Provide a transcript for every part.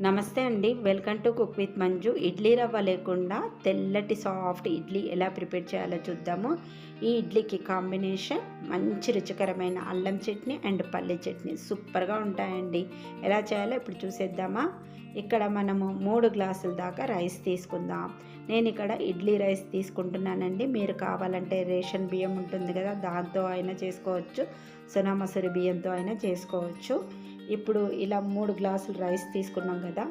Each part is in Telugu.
నమస్తే అండి. Welcome to cook with Manju. Idli రవ్వ లేకుండా తెల్లటి సాఫ్ట్ ఇడ్లీ ఎలా ప్రిపేర్ చేయాలో చూద్దాము. ఈ ఇడ్లీకి కాంబినేషన్ మంచి రుచికరమైన అల్లం చట్నీ అండ్ పల్లి చట్నీ సూపర్గా ఉంటాయండి. ఎలా చేయాలో ఇప్పుడు చూసేద్దామా. ఇక్కడ మనము 3 గ్లాసుల దాకా రైస్ తీసుకుందాం. నేను ఇక్కడ ఇడ్లీ రైస్ తీసుకుంటున్నానండి. మీరు కావాలంటే రేషన్ బియ్యం ఉంటుంది కదా, దాంతో అయినా చేసుకోవచ్చు, సోనా మసూరి బియ్యంతో అయినా చేసుకోవచ్చు. ఇప్పుడు ఇలా 3 గ్లాసులు రైస్ తీసుకున్నాం కదా,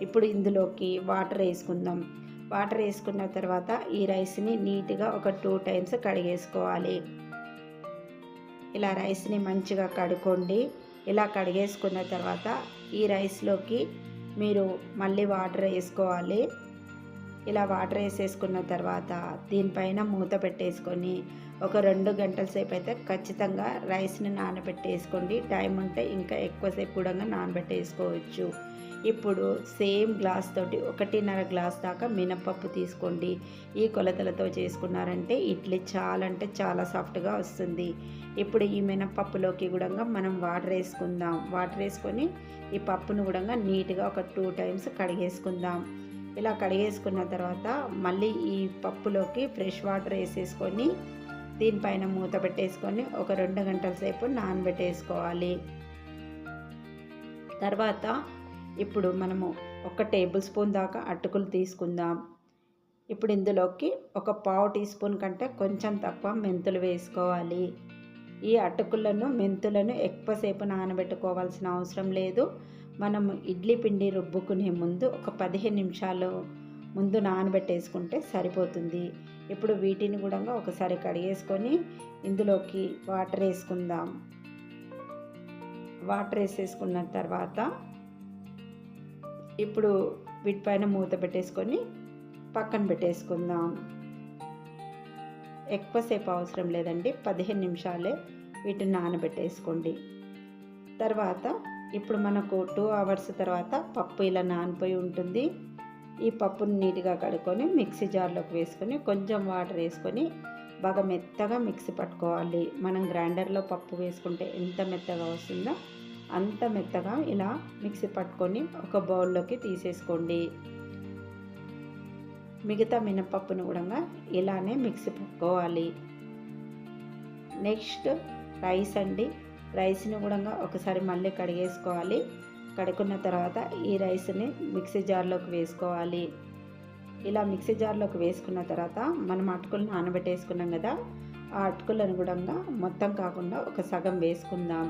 ఇప్పుడు ఇందులోకి వాటర్ వేసుకుందాం. వాటర్ వేసుకున్న తర్వాత ఈ రైస్ని నీట్గా ఒక 2 టైమ్స్ కడిగేసుకోవాలి. ఇలా రైస్ని మంచిగా కడుక్కోండి. ఇలా కడిగేసుకున్న తర్వాత ఈ రైస్లోకి మీరు మళ్ళీ వాటర్ వేసుకోవాలి. ఇలా వాటర్ వేసేసుకున్న తర్వాత దీనిపైన మూత పెట్టేసుకొని ఒక 2 గంటల సేపు అయితే ఖచ్చితంగా రైస్ని నానబెట్టేసుకోండి. టైం ఉంటే ఇంకా ఎక్కువసేపు కూడా నానబెట్టేసుకోవచ్చు. ఇప్పుడు సేమ్ గ్లాస్ తోటి 1.5 గ్లాస్ దాకా మినపప్పు తీసుకోండి. ఈ కొలతలతో చేసుకున్నారంటే ఇడ్లీ చాలా అంటే చాలా సాఫ్ట్గా వస్తుంది. ఇప్పుడు ఈ మినపప్పులోకి కూడా మనం వాటర్ వేసుకుందాం. వాటర్ వేసుకొని ఈ పప్పును కూడా నీట్గా ఒక 2 టైమ్స్ కడిగేసుకుందాం. ఇలా కడిగేసుకున్న తర్వాత మళ్ళీ ఈ పప్పులోకి ఫ్రెష్ వాటర్ వేసేసుకొని దీనిపైన మూత పెట్టేసుకొని ఒక 2 గంటల సేపు నానబెట్టేసుకోవాలి. తర్వాత ఇప్పుడు మనము 1 టేబుల్ స్పూన్ దాకా అటుకులు తీసుకుందాం. ఇప్పుడు ఇందులోకి ఒక 1/2 టీ స్పూన్ కంటే కొంచెం తక్కువ మెంతులు వేసుకోవాలి. ఈ అటుకులను మెంతులను ఎక్కువసేపు నానబెట్టుకోవాల్సిన అవసరం లేదు. మనం ఇడ్లీ పిండి రుబ్బుకునే ముందు ఒక 15 నిమిషాలు ముందు నానబెట్టేసుకుంటే సరిపోతుంది. ఇప్పుడు వీటిని కూడా ఒకసారి కడిగేసుకొని ఇందులోకి వాటర్ వేసుకుందాం. వాటర్ వేసేసుకున్న తర్వాత ఇప్పుడు వీటిపైన మూత పెట్టేసుకొని పక్కన పెట్టేసుకుందాం. ఎక్కువసేపు అవసరం లేదండి, 15 నిమిషాలే వీటిని నానబెట్టేసుకోండి. తర్వాత ఇప్పుడు మనకు 2 అవర్స్ తర్వాత పప్పు ఇలా నానిపోయి ఉంటుంది. ఈ పప్పుని నీట్గా కడుక్కొని మిక్సీ జార్లోకి వేసుకొని కొంచెం వాటర్ వేసుకొని బాగా మెత్తగా మిక్సీ పట్టుకోవాలి. మనం గ్రైండర్లో పప్పు వేసుకుంటే ఎంత మెత్తగా వస్తుందో అంత మెత్తగా ఇలా మిక్సీ పట్టుకొని ఒక బౌల్లోకి తీసేసుకోండి. మిగతా మినపప్పును కూడా ఇలానే మిక్సీ పట్టుకోవాలి. నెక్స్ట్ రైస్ అండి. రైస్ని కూడా ఒకసారి మళ్ళీ కడిగేసుకోవాలి. కడుక్కున్న తర్వాత ఈ రైస్ని మిక్సీ జార్లోకి వేసుకోవాలి. ఇలా మిక్సీ జార్లోకి వేసుకున్న తర్వాత మనం అటుకులు నానబెట్టేసుకున్నాం కదా, ఆ అటుకులను కూడా మొత్తం కాకుండా ఒక సగం వేసుకుందాం.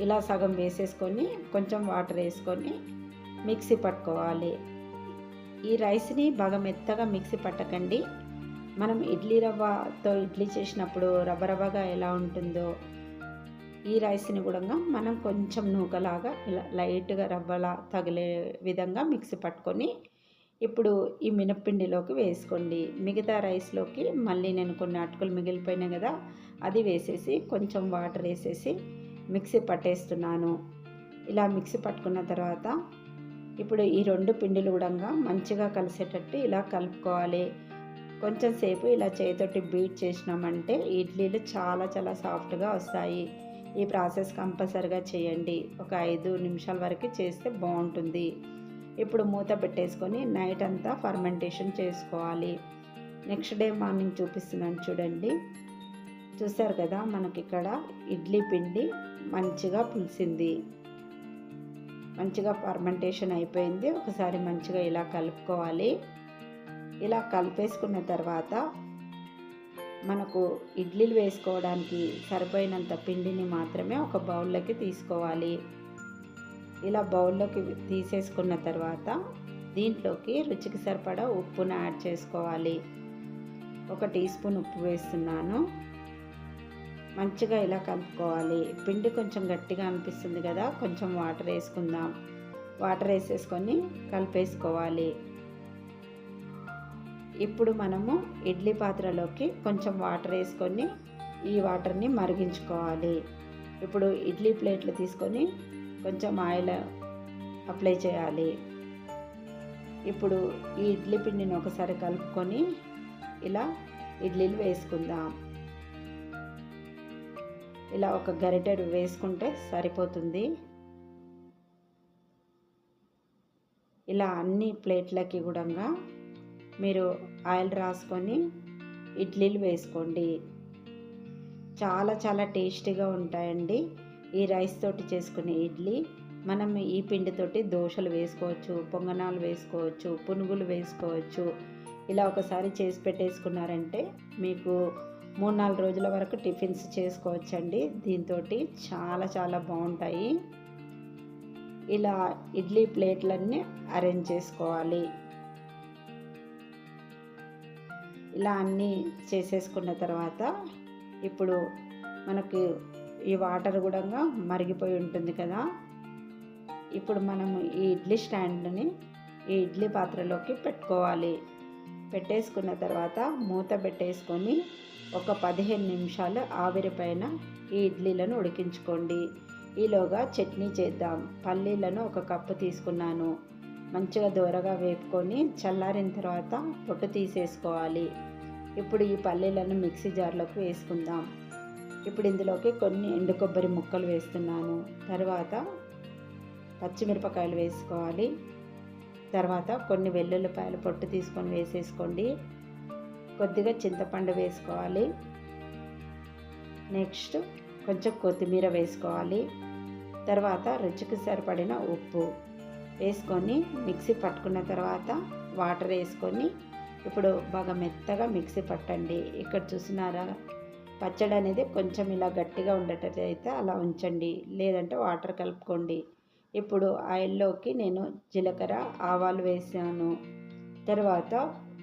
ఇలా సగం వేసేసుకొని కొంచెం వాటర్ వేసుకొని మిక్సీ పట్టుకోవాలి. ఈ రైస్ని బాగా మెత్తగా మిక్సీ పట్టకండి. మనం ఇడ్లీ రవ్వతో ఇడ్లీ చేసినప్పుడు రవ్వ రవ్వగా ఎలా ఉంటుందో ఈ రైస్ని కూడా మనం కొంచెం నూకలాగా ఇలా లైట్గా రవ్వలా తగిలే విధంగా మిక్సీ పట్టుకొని ఇప్పుడు ఈ మినప్పిండిలోకి వేసుకోండి. మిగతా రైస్లోకి మళ్ళీ నేను కొన్ని అటుకులు మిగిలిపోయినాయి కదా, అది వేసేసి కొంచెం వాటర్ వేసేసి మిక్సీ పట్టేస్తున్నాను. ఇలా మిక్సీ పట్టుకున్న తర్వాత ఇప్పుడు ఈ 2 పిండిలు కూడా మంచిగా కలిసేటట్టు ఇలా కలుపుకోవాలి. కొంచెం సేపు ఇలా చేతితోటి బీట్ చేసినామంటే ఇడ్లీలు చాలా చాలా సాఫ్ట్గా వస్తాయి. ఈ ప్రాసెస్ కంపల్సరిగా చేయండి. ఒక 5 నిమిషాల వరకు చేస్తే బాగుంటుంది. ఇప్పుడు మూత పెట్టేసుకొని నైట్ అంతా ఫర్మెంటేషన్ చేసుకోవాలి. నెక్స్ట్ డే మార్నింగ్ చూపిస్తున్నాను చూడండి. చూసారు కదా, మనకి ఇక్కడ ఇడ్లీ పిండి మంచిగా పులిసింది, మంచిగా ఫర్మెంటేషన్ అయిపోయింది. ఒకసారి మంచిగా ఇలా కలుపుకోవాలి. ఇలా కలిపేసుకున్న తర్వాత మనకు ఇడ్లీలు వేసుకోవడానికి సరిపోయినంత పిండిని మాత్రమే ఒక బౌల్లోకి తీసుకోవాలి. ఇలా బౌల్లోకి తీసేసుకున్న తర్వాత దీంట్లోకి రుచికి సరిపడా ఉప్పును యాడ్ చేసుకోవాలి. 1 టీ స్పూన్ ఉప్పు వేస్తున్నాను. మంచిగా ఇలా కలుపుకోవాలి. పిండి కొంచెం గట్టిగా అనిపిస్తుంది కదా, కొంచెం వాటర్ వేసుకుందాం. వాటర్ వేసేసుకొని కలిపేసుకోవాలి. ఇప్పుడు మనము ఇడ్లీ పాత్రలోకి కొంచెం వాటర్ వేసుకొని ఈ వాటర్ని మరిగించుకోవాలి. ఇప్పుడు ఇడ్లీ ప్లేట్లు తీసుకొని కొంచెం ఆయిల్ అప్లై చేయాలి. ఇప్పుడు ఈ ఇడ్లీ పిండిని ఒకసారి కలుపుకొని ఇలా ఇడ్లీలు వేసుకుందాం. ఇలా ఒక గరిటెడు వేసుకుంటే సరిపోతుంది. ఇలా అన్ని ప్లేట్లకి కూడా మీరు ఆయిల్ రాసుకొని ఇడ్లీలు వేసుకోండి. చాలా చాలా టేస్టీగా ఉంటాయండి ఈ రైస్ తోటి చేసుకునే ఇడ్లీ. మనం ఈ పిండితోటి దోశలు వేసుకోవచ్చు, పొంగనాలు వేసుకోవచ్చు, పునుగులు వేసుకోవచ్చు. ఇలా ఒకసారి చేసి పెట్టేసుకున్నారంటే మీకు 3-4 రోజుల వరకు టిఫిన్స్ చేసుకోవచ్చండి. దీంతో చాలా చాలా బాగుంటాయి. ఇలా ఇడ్లీ ప్లేట్లన్నీ అరేంజ్ చేసుకోవాలి. ఇలా అన్నీ చేసేసుకున్న తర్వాత ఇప్పుడు మనకు ఈ వాటర్ కూడా మరిగిపోయి ఉంటుంది కదా. ఇప్పుడు మనము ఈ ఇడ్లీ స్టాండ్ని ఈ ఇడ్లీ పాత్రలోకి పెట్టుకోవాలి. పెట్టేసుకున్న తర్వాత మూత పెట్టేసుకొని ఒక 15 నిమిషాలు ఆవిరి పైన ఈ ఇడ్లీలను ఉడికించుకోండి. ఈలోగా చట్నీ చేద్దాం. పల్లీలను 1 కప్పు తీసుకున్నాను. మంచిగా దూరగా వేపుకొని చల్లారిన తర్వాత పొట్టు తీసేసుకోవాలి. ఇప్పుడు ఈ పల్లీలను మిక్సీ జార్లోకి వేసుకుందాం. ఇప్పుడు ఇందులోకి కొన్ని ఎండు కొబ్బరి ముక్కలు వేస్తున్నాను. తర్వాత పచ్చిమిరపకాయలు వేసుకోవాలి. తర్వాత కొన్ని వెల్లుల్లిపాయలు పొట్టు తీసుకొని వేసేసుకోండి. కొద్దిగా చింతపండు వేసుకోవాలి. నెక్స్ట్ కొంచెం కొత్తిమీర వేసుకోవాలి. తర్వాత రుచికి సరిపడిన ఉప్పు వేసుకొని మిక్సీ పట్టుకున్న తర్వాత వాటర్ వేసుకొని ఇప్పుడు బాగా మెత్తగా మిక్సీ పట్టండి. ఇక్కడ చూసినారా, పచ్చడి అనేది కొంచెం ఇలా గట్టిగా ఉండేటట్లయితే అలా ఉంచండి, లేదంటే వాటర్ కలుపుకోండి. ఇప్పుడు ఆయిల్లోకి నేను జీలకర్ర, ఆవాలు వేసాను. తర్వాత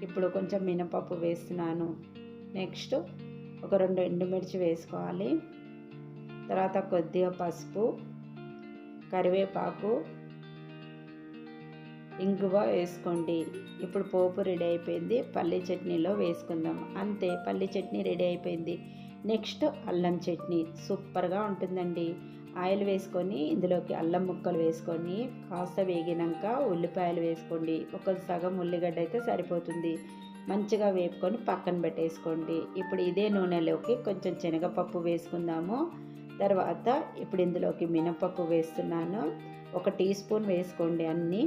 ఇప్పుడు కొంచెం మినపప్పు వేస్తున్నాను. నెక్స్ట్ ఒక 2 ఎండుమిర్చి వేసుకోవాలి. తర్వాత కొద్దిగా పసుపు, కరివేపాకు, ఇంగువ వేసుకోండి. ఇప్పుడు పోపు రెడీ అయిపోయింది. పల్లీ చట్నీలో వేసుకుందాం. అంతే, పల్లీ చట్నీ రెడీ అయిపోయింది. నెక్స్ట్ అల్లం చట్నీ సూపర్గా ఉంటుందండి. ఆయిల్ వేసుకొని ఇందులోకి అల్లం ముక్కలు వేసుకొని కాస్త వేగినాక ఉల్లిపాయలు వేసుకోండి. ఒక సగం ఉల్లిగడ్డ అయితే సరిపోతుంది. మంచిగా వేపుకొని పక్కన పెట్టేసుకోండి. ఇప్పుడు ఇదే నూనెలోకి కొంచెం శనగపప్పు వేసుకుందాము. తర్వాత ఇప్పుడు ఇందులోకి మినపప్పు వేస్తున్నాను. 1 టీ స్పూన్ వేసుకోండి అన్నీ.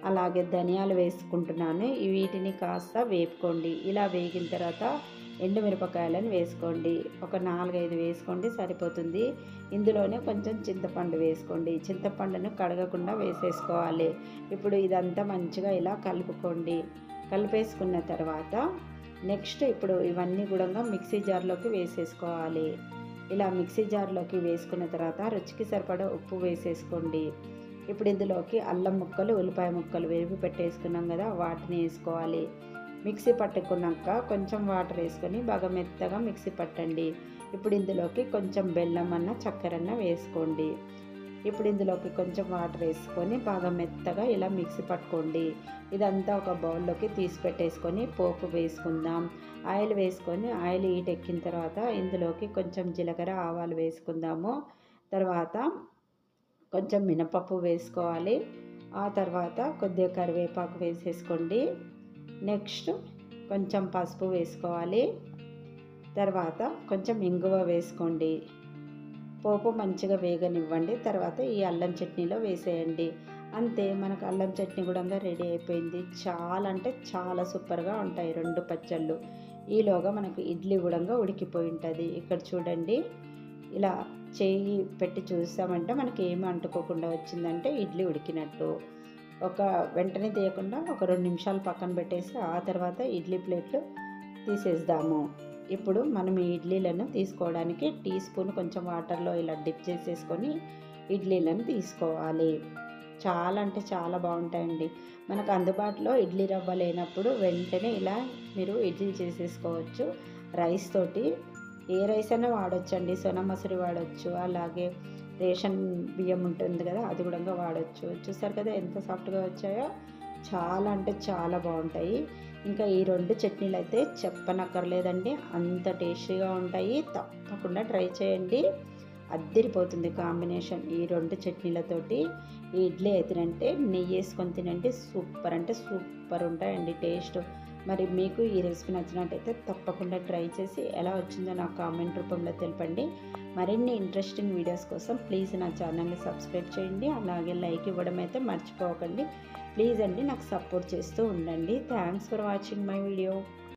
అలాగే ధనియాలు వేసుకుంటున్నాను. వీటిని కాస్త వేపుకోండి. ఇలా వేగిన తర్వాత ఎండుమిరపకాయలను వేసుకోండి. ఒక 4-5 వేసుకోండి, సరిపోతుంది. ఇందులోనే కొంచెం చింతపండు వేసుకోండి. చింతపండును కడగకుండా వేసేసుకోవాలి. ఇప్పుడు ఇదంతా మంచిగా ఇలా కలుపుకోండి. కలిపేసుకున్న తర్వాత నెక్స్ట్ ఇప్పుడు ఇవన్నీ కూడా మిక్సీ జార్లోకి వేసేసుకోవాలి. ఇలా మిక్సీ జార్లోకి వేసుకున్న తర్వాత రుచికి సరిపడా ఉప్పు వేసేసుకోండి. ఇప్పుడు ఇందులోకి అల్లం ముక్కలు, ఉల్లిపాయ ముక్కలు వేపి పెట్టేసుకున్నాం కదా, వాటిని వేసుకోవాలి. మిక్సీ పట్టుకున్నాక కొంచెం వాటర్ వేసుకొని బాగా మెత్తగా మిక్సీ పట్టండి. ఇప్పుడు ఇందులోకి కొంచెం బెల్లం అన్న చక్కెరన్న వేసుకోండి. ఇప్పుడు ఇందులోకి కొంచెం వాటర్ వేసుకొని బాగా మెత్తగా ఇలా మిక్సీ పట్టుకోండి. ఇదంతా ఒక బౌల్లోకి తీసి పెట్టేసుకొని పోపు వేసుకుందాం. ఆయిల్ వేసుకొని ఆయిల్ హీట్ ఎక్కిన తర్వాత ఇందులోకి కొంచెం జీలకర్ర, ఆవాలు వేసుకుందాము. తర్వాత కొంచెం మినపప్పు వేసుకోవాలి. ఆ తర్వాత కొద్దిగా కరివేపాకు వేసేసుకోండి. నెక్స్ట్ కొంచెం పసుపు వేసుకోవాలి. తర్వాత కొంచెం ఇంగువ వేసుకోండి. పోపు మంచిగా వేగనివ్వండి. తర్వాత ఈ అల్లం చట్నీలో వేసేయండి. అంతే, మనకు అల్లం చట్నీ కూడా రెడీ అయిపోయింది. చాలా అంటే చాలా సూపర్గా ఉంటాయి 2 పచ్చళ్ళు. ఈలోగా మనకు ఇడ్లీ కూడా ఉడికిపోయి ఉంటుంది. ఇక్కడ చూడండి, ఇలా చేయి పెట్టి చూసామంటే మనకి ఏమి అంటుకోకుండా వచ్చిందంటే ఇడ్లీ ఉడికినట్టు. వెంటనే తీయకుండా ఒక 2 నిమిషాలు పక్కన పెట్టేసి ఆ తర్వాత ఇడ్లీ ప్లేట్లు తీసేద్దాము. ఇప్పుడు మనం ఈ ఇడ్లీలను తీసుకోవడానికి టీ స్పూన్ కొంచెం వాటర్లో ఇలా డిప్ చేసేసుకొని ఇడ్లీలను తీసుకోవాలి. చాలా అంటే చాలా బాగుంటాయండి. మనకు అందుబాటులో ఇడ్లీ రవ్వ లేనప్పుడు వెంటనే ఇలా మీరు ఇడ్లీ చేసేసుకోవచ్చు. రైస్ తోటి ఏ రైస్ అయినా వాడొచ్చండి. సోనా మసూరి వాడచ్చు, అలాగే రేషన్ బియ్యం ఉంటుంది కదా, అది కూడా వాడచ్చు. చూస్తారు కదా ఎంత సాఫ్ట్గా వచ్చాయో. చాలా అంటే చాలా బాగుంటాయి. ఇంకా ఈ 2 చట్నీలు అయితే చెప్పనక్కర్లేదండి, అంత టేస్టీగా ఉంటాయి. తప్పకుండా ట్రై చేయండి. అద్దిరిపోతుంది కాంబినేషన్ ఈ 2 చట్నీలతోటి. ఈ ఇడ్లీ అయితేనంటే నెయ్యి వేసుకొని తినండి, సూపర్ అంటే సూపర్ ఉంటాయండి టేస్ట్. మరి మీకు ఈ రెసిపీ నచ్చినట్టయితే తప్పకుండా ట్రై చేసి ఎలా వచ్చిందో నాకు కామెంట్ రూపంలో తెలపండి. మరిన్ని ఇంట్రెస్టింగ్ వీడియోస్ కోసం ప్లీజ్ నా ఛానల్ని సబ్స్క్రైబ్ చేయండి. అలాగే లైక్ ఇవ్వడం అయితే మర్చిపోకండి. ప్లీజ్ అండి నాకు సపోర్ట్ చేస్తూ ఉండండి. Thanks for watching my video.